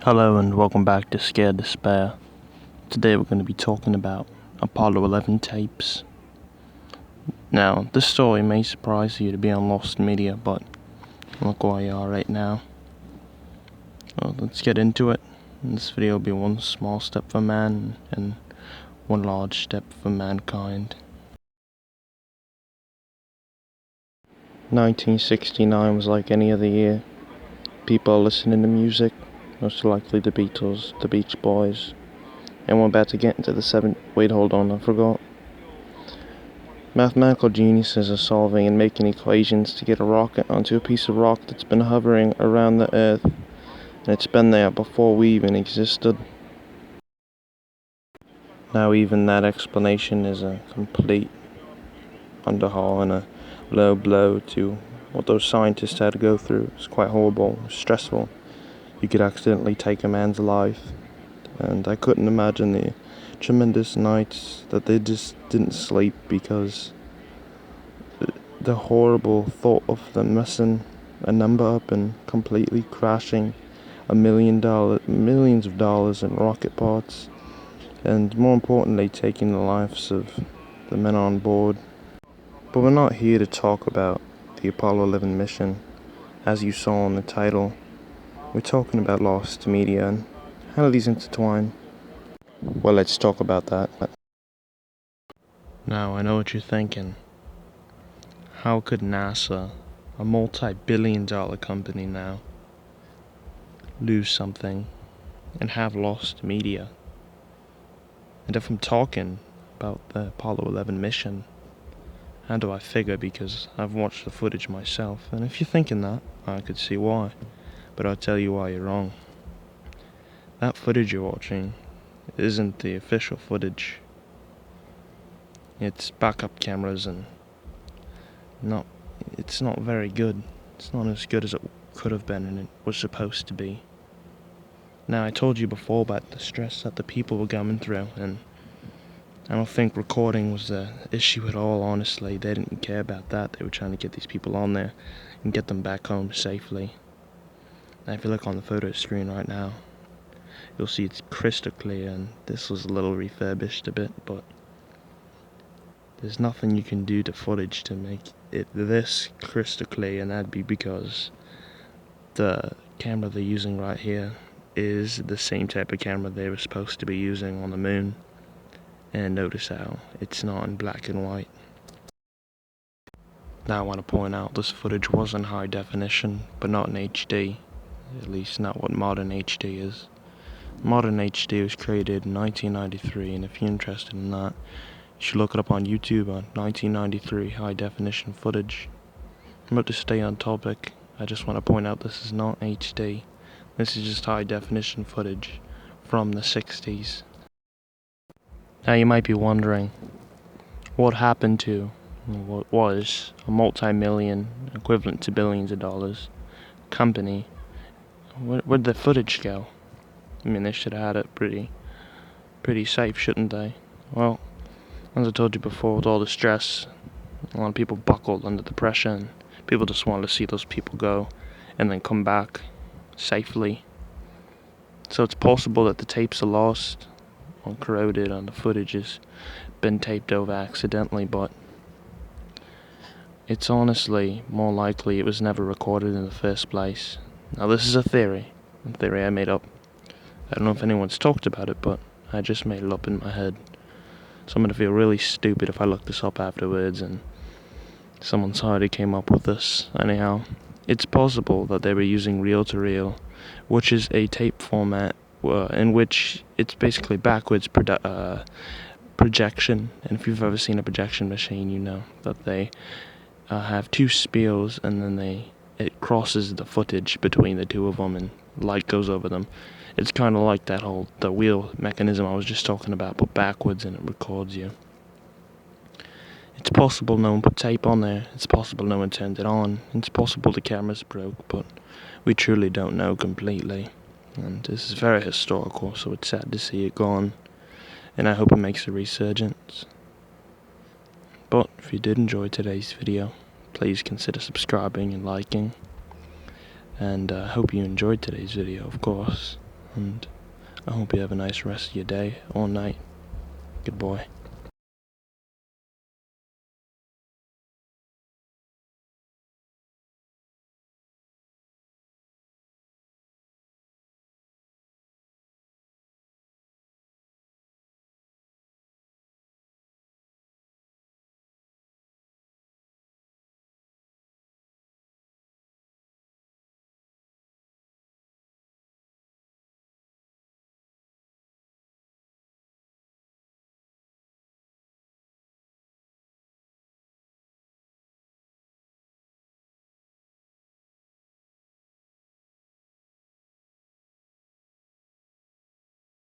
Hello and welcome back to Scared Despair. Today we're going to be talking about Apollo 11 tapes. Now, this story may surprise you to be on Lost Media, but look where you are right now. Well, let's get into it. This video will be one small step for man and one large step for mankind. 1969 was like any other year. People are listening to music, most likely the Beatles, the Beach Boys, and we're about to get into the seventh. Wait, hold on, I forgot. Mathematical geniuses are solving and making equations to get a rocket onto a piece of rock that's been hovering around the Earth, and it's been there before we even existed. Now even that explanation is a complete underhaul and a low blow to what those scientists had to go through. It's quite horrible, stressful. You could accidentally take a man's life, and I couldn't imagine the tremendous nights that they just didn't sleep because the horrible thought of them messing a number up and completely crashing millions of dollars in rocket parts, and more importantly taking the lives of the men on board. But we're not here to talk about the Apollo 11 mission. As you saw in the title, we're talking about Lost Media and how do these intertwine? Well, let's talk about that. Now, I know what you're thinking. How could NASA, a multi-billion-dollar company now, lose something and have Lost Media? And if I'm talking about the Apollo 11 mission, how do I figure? Because I've watched the footage myself, and if you're thinking that, I could see why. But I'll tell you why you're wrong. That footage you're watching isn't the official footage. It's backup cameras and it's not very good. It's not as good as it could have been and it was supposed to be. Now, I told you before about the stress that the people were going through, and I don't think recording was the issue at all, honestly. They didn't care about that. They were trying to get these people on there and get them back home safely. Now, if you look on the photo screen right now, you'll see it's crystal clear, and this was a little refurbished a bit, but there's nothing you can do to footage to make it this crystal clear, and that'd be because the camera they're using right here is the same type of camera they were supposed to be using on the moon. And notice how it's not in black and white. Now I want to point out this footage was in high definition, but not in HD. At least not what modern HD is. Modern HD was created in 1993, and if you're interested in that, you should look it up on YouTube on 1993 high definition footage. I'm about to stay on topic. I just want to point out this is not HD. This is just high definition footage from the 60s. Now you might be wondering, what happened to what was a multi-million, equivalent to billions of dollars, company? Where'd the footage go? I mean, they should have had it pretty safe, shouldn't they? Well, as I told you before, with all the stress, a lot of people buckled under the pressure, and people just wanted to see those people go and then come back safely. So it's possible that the tapes are lost or corroded and the footage has been taped over accidentally, but it's honestly more likely it was never recorded in the first place. Now, this is a theory I made up. I don't know if anyone's talked about it, but I just made it up in my head. So I'm going to feel really stupid if I look this up afterwards and someone's already came up with this. Anyhow, it's possible that they were using reel-to-reel, which is a tape format in which it's basically backwards projection. And if you've ever seen a projection machine, you know that they have two speels, and then it crosses the footage between the two of them, and light goes over them. It's kind of like the wheel mechanism I was just talking about, but backwards, and it records you. It's possible no one put tape on there. It's possible no one turned it on. It's possible the cameras broke, but we truly don't know completely. And this is very historical, so it's sad to see it gone. And I hope it makes a resurgence. But if you did enjoy today's video, please consider subscribing and liking. And I hope you enjoyed today's video, of course. and I hope you have a nice rest of your day or night. Good boy.